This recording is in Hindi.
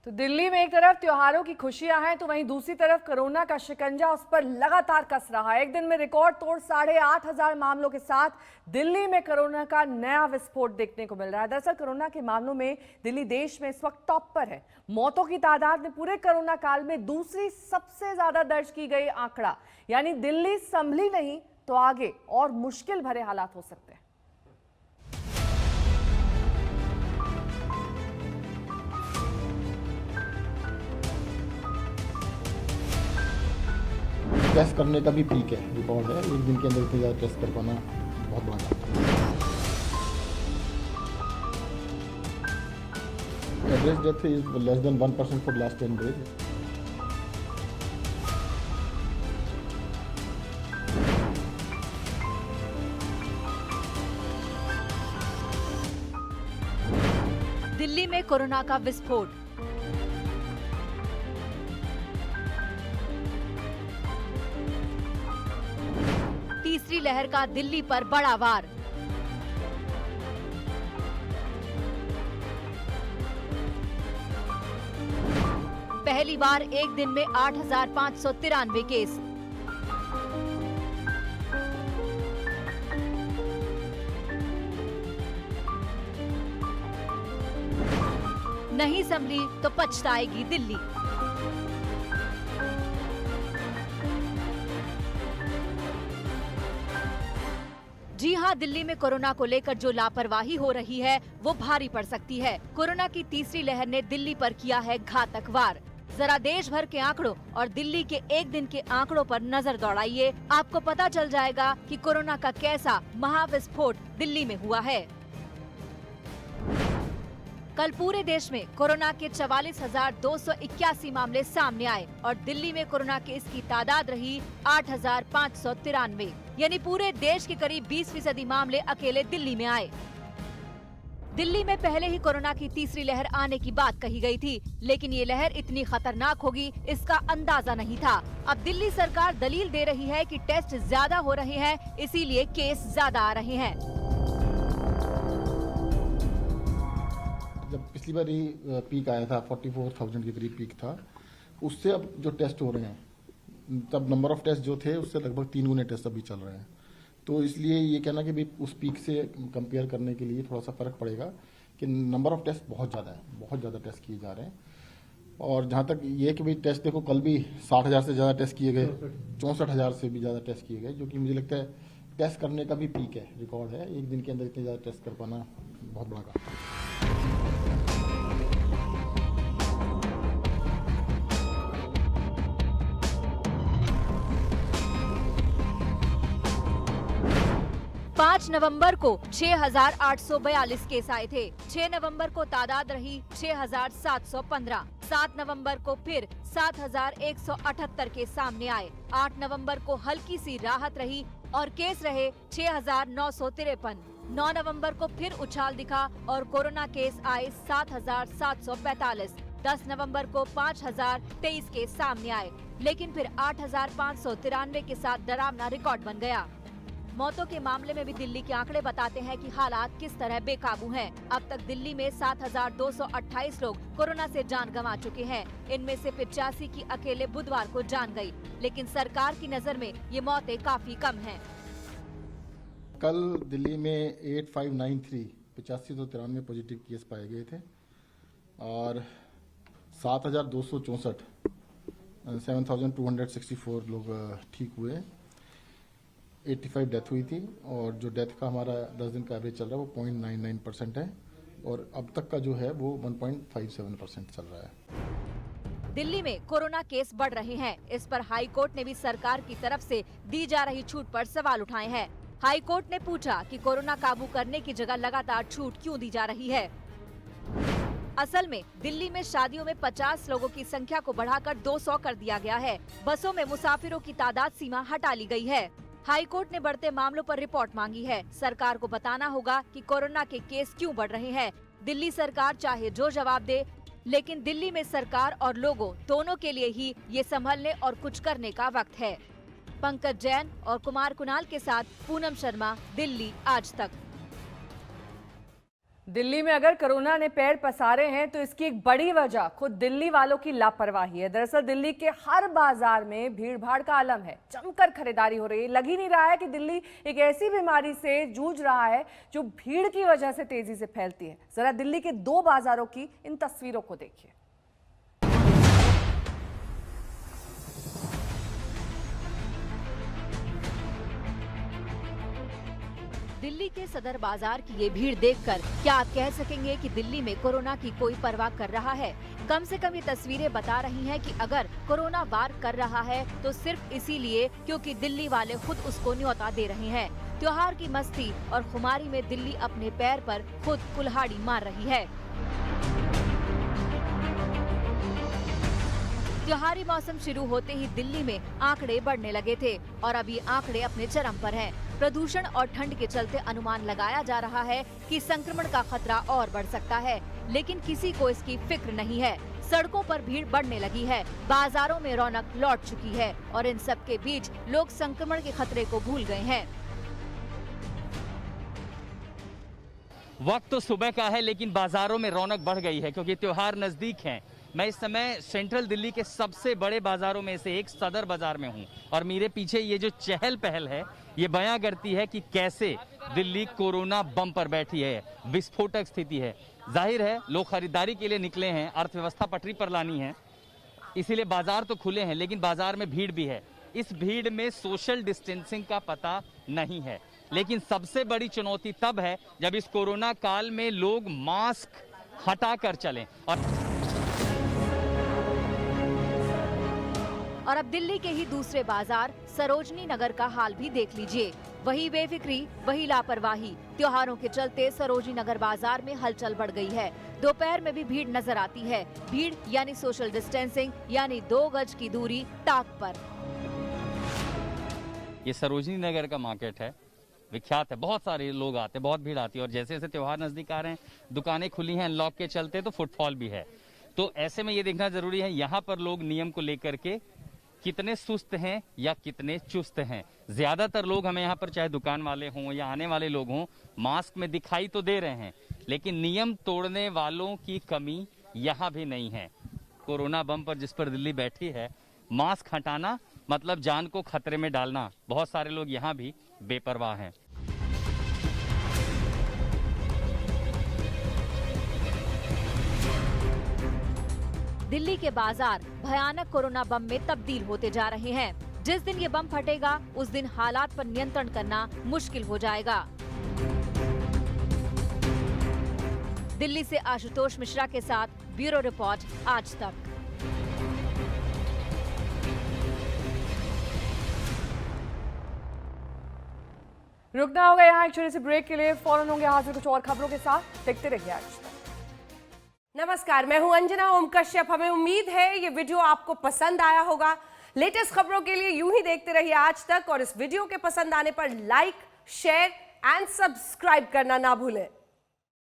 तो दिल्ली में एक तरफ त्योहारों की खुशियां हैं तो वहीं दूसरी तरफ कोरोना का शिकंजा उस पर लगातार कस रहा है। एक दिन में रिकॉर्ड तोड़ 8,500 मामलों के साथ दिल्ली में कोरोना का नया विस्फोट देखने को मिल रहा है। दरअसल कोरोना के मामलों में दिल्ली देश में इस वक्त टॉप पर है। मौतों की तादाद में पूरे कोरोना काल में दूसरी सबसे ज्यादा दर्ज की गई आंकड़ा, यानी दिल्ली संभली नहीं तो आगे और मुश्किल भरे हालात हो सकते हैं। टेस्ट करने का भी पीक है, रिकॉर्ड है। एक दिन के अंदर इतने ज़्यादा टेस्ट कर पाना बहुत बड़ा काम है। Average death is less than 1% for last 10 days. Delhi में कोरोना का विस्फोट। तीसरी लहर का दिल्ली पर बड़ा वार। पहली बार एक दिन में 8,593 केस। नहीं संभली तो पछताएगी दिल्ली। जी हां, दिल्ली में कोरोना को लेकर जो लापरवाही हो रही है वो भारी पड़ सकती है। कोरोना की तीसरी लहर ने दिल्ली पर किया है घातक वार। जरा देश भर के आंकड़ों और दिल्ली के एक दिन के आंकड़ों पर नजर दौड़ाइए, आपको पता चल जाएगा कि कोरोना का कैसा महाविस्फोट दिल्ली में हुआ है। कल पूरे देश में कोरोना के 44,281 मामले सामने आए और दिल्ली में कोरोना केस की तादाद रही 8,593, यानी पूरे देश के करीब 20% मामले अकेले दिल्ली में आए। दिल्ली में पहले ही कोरोना की तीसरी लहर आने की बात कही गई थी, लेकिन ये लहर इतनी खतरनाक होगी इसका अंदाजा नहीं था। अब दिल्ली सरकार दलील दे रही है कि टेस्ट ज्यादा हो रहे हैं, इसीलिए केस ज्यादा आ रहे हैं। जब पिछली बार ही पीक आया था, 44,000 के करीब पीक था, उससे अब जो टेस्ट हो रहे हैं, तब नंबर ऑफ टेस्ट जो थे उससे लगभग 3 गुने टेस्ट अभी चल रहे हैं। तो इसलिए ये कहना कि भी उस पीक से कंपेयर करने के लिए थोड़ा सा फर्क पड़ेगा कि नंबर ऑफ टेस्ट बहुत ज़्यादा है, बहुत ज़्यादा टेस्ट किए जा रहे हैं। और जहाँ तक ये कि भाई टेस्ट देखो, कल भी 60,000 से ज़्यादा टेस्ट किए गए, 64,000 से भी ज़्यादा टेस्ट किए गए, जो कि मुझे लगता है टेस्ट करने का भी पीक है, रिकॉर्ड है। एक दिन के अंदर इतने ज़्यादा टेस्ट कर पाना बहुत बड़ा काम है। 5 नवंबर को 6,842 केस आए थे। 6 नवंबर को तादाद रही 6,715। 7 नवंबर को फिर 7,178 केस सामने आए। 8 नवंबर को हल्की सी राहत रही और केस रहे 6,953। 9 नवंबर को फिर उछाल दिखा और कोरोना केस आए 7,745। 10 नवंबर को 5,023 केस सामने आए, लेकिन फिर 8,593 के साथ डरावना रिकॉर्ड बन गया। मौतों के मामले में भी दिल्ली के आंकड़े बताते हैं कि हालात किस तरह बेकाबू हैं। अब तक दिल्ली में 7,228 लोग कोरोना से जान गंवा चुके हैं। इनमें से 85 की अकेले बुधवार को जान गई, लेकिन सरकार की नजर में ये मौतें काफी कम हैं। कल दिल्ली में 8593 पॉजिटिव केस पाए गए थे और 7,264 7,264 लोग ठीक हुए। 85 डेथ हुई थी और जो डेथ का हमारा 10 दिन का एवरेज चल रहा है वो 0.99% है और अब तक का जो है वो 1.57% चल रहा है। दिल्ली में कोरोना केस बढ़ रहे हैं। इस पर हाई कोर्ट ने भी सरकार की तरफ से दी जा रही छूट पर सवाल उठाए हैं। हाई कोर्ट ने पूछा कि कोरोना काबू करने की जगह लगातार छूट क्यों दी जा रही है। असल में दिल्ली में शादियों में 50 लोगों की संख्या को बढ़ाकर 200 कर दिया गया है। बसों में मुसाफिरों की तादाद सीमा हटा ली गई है। हाई कोर्ट ने बढ़ते मामलों पर रिपोर्ट मांगी है। सरकार को बताना होगा कि कोरोना के केस क्यों बढ़ रहे हैं। दिल्ली सरकार चाहे जो जवाब दे, लेकिन दिल्ली में सरकार और लोगों दोनों के लिए ही ये संभलने और कुछ करने का वक्त है। पंकज जैन और कुमार कुणाल के साथ पूनम शर्मा, दिल्ली आज तक। दिल्ली में अगर कोरोना ने पैर पसारे हैं तो इसकी एक बड़ी वजह खुद दिल्ली वालों की लापरवाही है। दरअसल दिल्ली के हर बाजार में भीड़ भाड़ का आलम है, जमकर खरीदारी हो रही है। लग ही नहीं रहा है कि दिल्ली एक ऐसी बीमारी से जूझ रहा है जो भीड़ की वजह से तेजी से फैलती है। जरा दिल्ली के 2 बाजारों की इन तस्वीरों को देखिए। दिल्ली के सदर बाजार की ये भीड़ देखकर क्या आप कह सकेंगे कि दिल्ली में कोरोना की कोई परवाह कर रहा है? कम से कम ये तस्वीरें बता रही हैं कि अगर कोरोना वार कर रहा है तो सिर्फ इसीलिए क्योंकि दिल्ली वाले खुद उसको न्योता दे रहे हैं। त्योहार की मस्ती और खुमारी में दिल्ली अपने पैर पर खुद कुल्हाड़ी मार रही है। त्योहारी मौसम शुरू होते ही दिल्ली में आंकड़े बढ़ने लगे थे और अब ये आंकड़े अपने चरम पर हैं। प्रदूषण और ठंड के चलते अनुमान लगाया जा रहा है कि संक्रमण का खतरा और बढ़ सकता है, लेकिन किसी को इसकी फिक्र नहीं है। सड़कों पर भीड़ बढ़ने लगी है, बाजारों में रौनक लौट चुकी है और इन सब के बीच लोग संक्रमण के खतरे को भूल गए हैं। वक्त तो सुबह का है लेकिन बाजारों में रौनक बढ़ गई है क्योंकि त्योहार नजदीक हैं। मैं इस समय सेंट्रल दिल्ली के सबसे बड़े बाजारों में से एक सदर बाजार में हूं और मेरे पीछे ये जो चहल पहल है ये बयां करती है कि कैसे दिल्ली कोरोना बम पर बैठी है, विस्फोटक स्थिति है। जाहिर है लोग खरीदारी के लिए निकले हैं, अर्थव्यवस्था पटरी पर लानी है, इसीलिए बाजार तो खुले हैं लेकिन बाजार में भीड़ भी है। इस भीड़ में सोशल डिस्टेंसिंग का पता नहीं है, लेकिन सबसे बड़ी चुनौती तब है जब इस कोरोना काल में लोग मास्क हटाकर चलें। और अब दिल्ली के ही दूसरे बाजार सरोजनी नगर का हाल भी देख लीजिए। वही बेफिक्री, वही लापरवाही। त्योहारों के चलते सरोजनी नगर बाजार में हलचल बढ़ गई है। दोपहर में भी भीड़ नजर आती है। भीड़ यानी सोशल डिस्टेंसिंग, यानी 2 गज की दूरी ताक पर। ये सरोजनी नगर का मार्केट है, विख्यात है, बहुत सारे लोग आते हैं, बहुत भीड़ आती है और जैसे जैसे त्योहार नजदीक आ रहे हैं, दुकानें खुली हैं अनलॉक के चलते, तो फुटफॉल भी है। तो ऐसे में ये देखना जरूरी है यहाँ पर लोग नियम को लेकर के कितने सुस्त हैं या कितने चुस्त हैं। ज्यादातर लोग हमें यहाँ पर चाहे दुकान वाले हों या आने वाले लोग हों, मास्क में दिखाई तो दे रहे हैं लेकिन नियम तोड़ने वालों की कमी यहाँ भी नहीं है। कोरोना बम पर जिस पर दिल्ली बैठी है, मास्क हटाना मतलब जान को खतरे में डालना। बहुत सारे लोग यहाँ भी बेपरवाह हैं। दिल्ली के बाजार भयानक कोरोना बम में तब्दील होते जा रहे हैं। जिस दिन ये बम फटेगा उस दिन हालात पर नियंत्रण करना मुश्किल हो जाएगा। दिल्ली से आशुतोष मिश्रा के साथ ब्यूरो रिपोर्ट, आज तक। रुकना होगा यहाँ एक छोटे से ब्रेक के लिए। फौरन होंगे हाजिर कुछ और खबरों के साथ। देखते रहिए आज तक। नमस्कार, मैं हूं अंजना ओम कश्यप। हमें उम्मीद है ये वीडियो आपको पसंद आया होगा। लेटेस्ट खबरों के लिए यूं ही देखते रहिए आज तक और इस वीडियो के पसंद आने पर लाइक, शेयर एंड सब्सक्राइब करना ना भूलें।